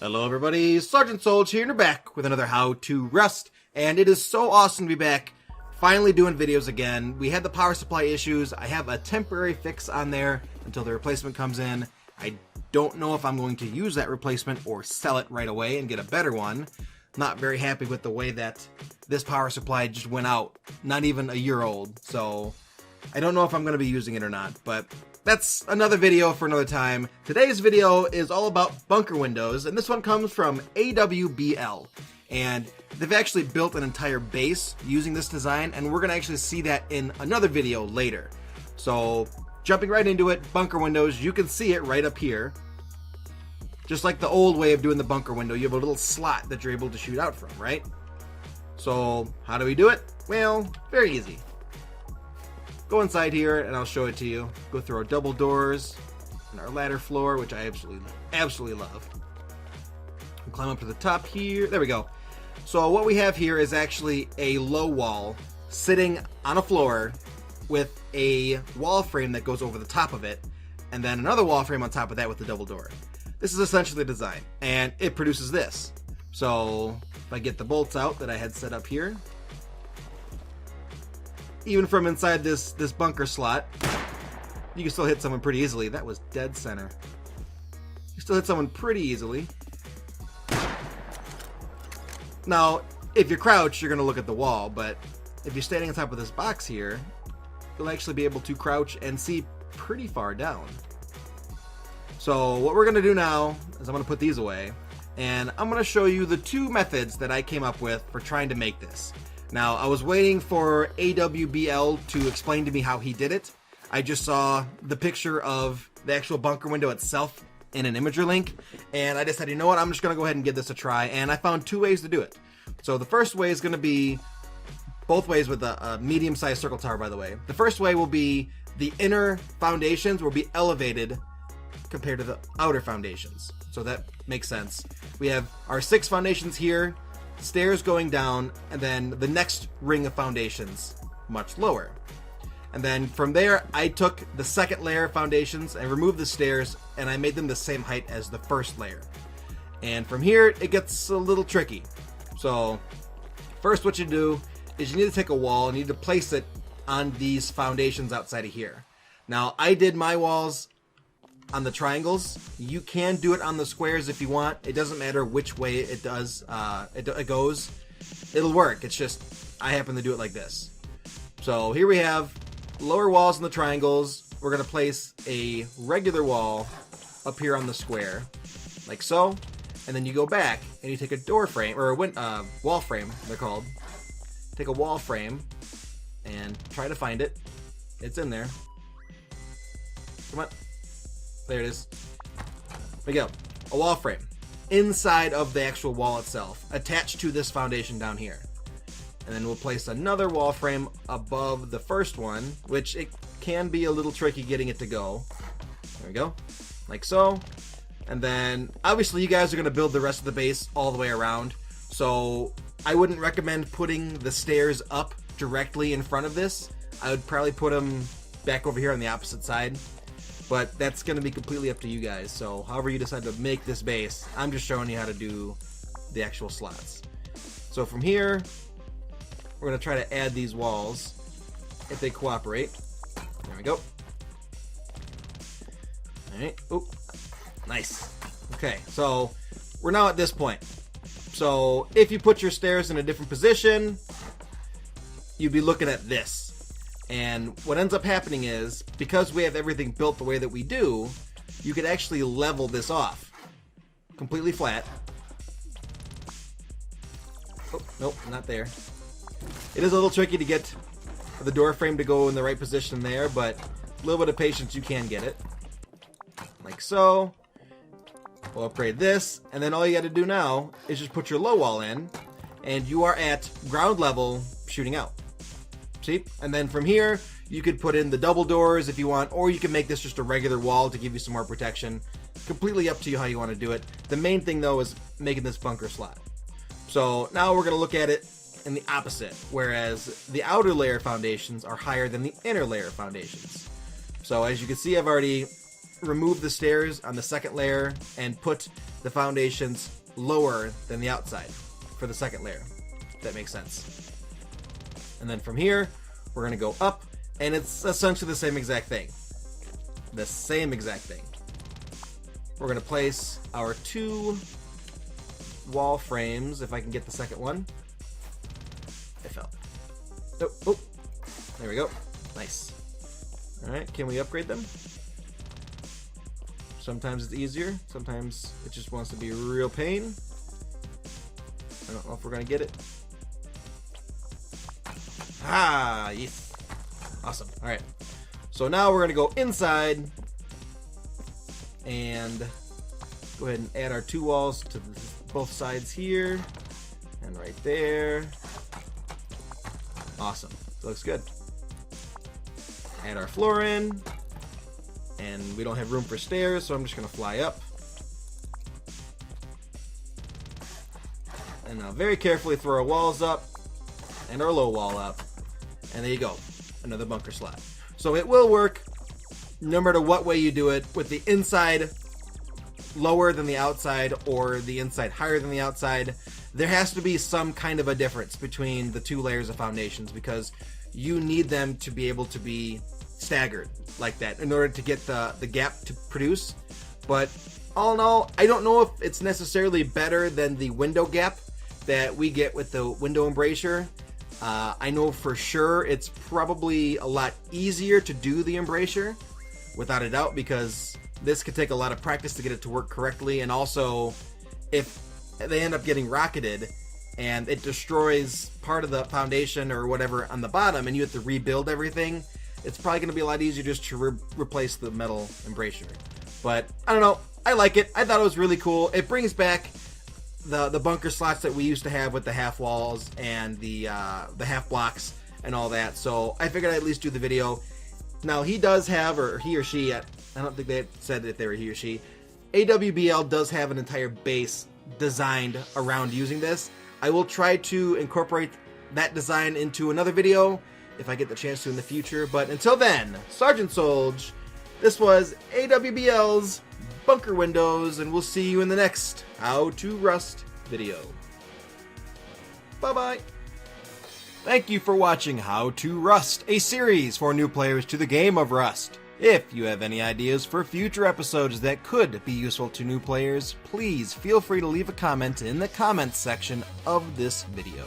Hello everybody, Sergeant Solj here and we're back with another How to Rust, and it is so awesome to be back, finally doing videos again. We had the power supply issues. I have a temporary fix on there until the replacement comes in. I don't know if I'm going to use that replacement or sell it right away and get a better one. Not very happy with the way that this power supply just went out, not even a year old, so I don't know if I'm going to be using it or not, but that's another video for another time. Today's video is all about bunker windows, and this one comes from AWBL. And they've actually built an entire base using this design, and we're going to actually see that in another video later. So, jumping right into it, bunker windows, you can see it right up here. Just like the old way of doing the bunker window, you have a little slot that you're able to shoot out from, right? So, how do we do it? Well, very easy. Go inside here and I'll show it to you. Go through our double doors and our ladder floor, which I absolutely love. And climb up to the top here. There we go. So what we have here is actually a low wall sitting on a floor with a wall frame that goes over the top of it, and then another wall frame on top of that with the double door. This is essentially the design, and it produces this. So if I get the bolts out that I had set up here, even from inside this bunker slot, you can still hit someone pretty easily. That was dead center. You still hit someone pretty easily. Now, if you crouch, you're going to look at the wall, but if you're standing on top of this box here, you'll actually be able to crouch and see pretty far down. So what we're going to do now is I'm going to put these away, and I'm going to show you the two methods that I came up with for trying to make this. Now, I was waiting for AWBL to explain to me how he did it. I just saw the picture of the actual bunker window itself in an imager link, and I decided, you know what, I'm just going to go ahead and give this a try, and I found two ways to do it. So the first way is going to be both ways with a medium-sized circle tower, by the way. The first way will be the inner foundations will be elevated compared to the outer foundations. So that makes sense. We have our 6 foundations here, stairs going down, and then the next ring of foundations much lower. And then from there, I took the second layer of foundations and removed the stairs, and I made them the same height as the first layer. And from here, it gets a little tricky. So first what you do is you need to take a wall and you need to place it on these foundations outside of here. Now, I did my walls on the triangles. You can do it on the squares if you want. It doesn't matter which way it does. It goes. It'll work. It's just I happen to do it like this. So here we have lower walls on the triangles. We're gonna place a regular wall up here on the square, like so. And then you go back and you take a door frame or a wall frame. They're called. Take a wall frame and try to find it. It's in there. Come on. There it is. There we go. A wall frame inside of the actual wall itself, attached to this foundation down here. And then we'll place another wall frame above the first one, which it can be a little tricky getting it to go. There we go. Like so. And then obviously you guys are going to build the rest of the base all the way around. So I wouldn't recommend putting the stairs up directly in front of this. I would probably put them back over here on the opposite side. But that's going to be completely up to you guys. So however you decide to make this base, I'm just showing you how to do the actual slots. So from here, we're going to try to add these walls if they cooperate. There we go. Alright. Oh, nice. Okay, so we're now at this point. So if you put your stairs in a different position, you'd be looking at this. And what ends up happening is, because we have everything built the way that we do, you could actually level this off. Completely flat. Oh, nope, not there. It is a little tricky to get the door frame to go in the right position there, but a little bit of patience, you can get it. Like so. We'll upgrade this, and then all you got to do now is just put your low wall in, and you are at ground level shooting out. See? And then from here, you could put in the double doors if you want, or you can make this just a regular wall to give you some more protection. Completely up to you how you want to do it. The main thing, though, is making this bunker slot. So now we're going to look at it in the opposite, whereas the outer layer foundations are higher than the inner layer foundations. So as you can see, I've already remove the stairs on the second layer and put the foundations lower than the outside for the second layer. If that makes sense. And then from here, we're going to go up, and it's essentially the same exact thing. The same exact thing. We're going to place our 2 wall frames, if I can get the second one. It fell. Oh, there we go. Nice. Alright, can we upgrade them? Sometimes it's easier, sometimes it just wants to be a real pain. I don't know if we're going to get it. Ah, yes. Awesome. Alright. So now we're going to go inside and go ahead and add our 2 walls to both sides here and right there. Awesome. Looks good. Add our floor in, and we don't have room for stairs, so I'm just going to fly up. And now very carefully throw our walls up and our low wall up. And there you go. Another bunker slot. So it will work no matter what way you do it, with the inside lower than the outside or the inside higher than the outside. There has to be some kind of a difference between the 2 layers of foundations, because you need them to be able to be staggered like that in order to get the gap to produce. But all in all, I don't know if it's necessarily better than the window gap that we get with the window embrasure. I know for sure it's probably a lot easier to do the embrasure, without a doubt, because this could take a lot of practice to get it to work correctly. And also, if they end up getting rocketed and it destroys part of the foundation or whatever on the bottom and you have to rebuild everything, it's probably going to be a lot easier just to replace the metal embrasure. But I don't know, I like it. I thought it was really cool. It brings back the bunker slots that we used to have with the half walls and the half blocks and all that. So I figured I'd at least do the video. Now he does have, or he or she, I don't think they said that they were he or she, AWBL does have an entire base designed around using this. I will try to incorporate that design into another video if I get the chance to in the future. But until then, Sergeant Solj, this was AWBL's Bunker Windows, and we'll see you in the next How to Rust video. Bye-bye. Thank you for watching How to Rust, a series for new players to the game of Rust. If you have any ideas for future episodes that could be useful to new players, please feel free to leave a comment in the comments section of this video.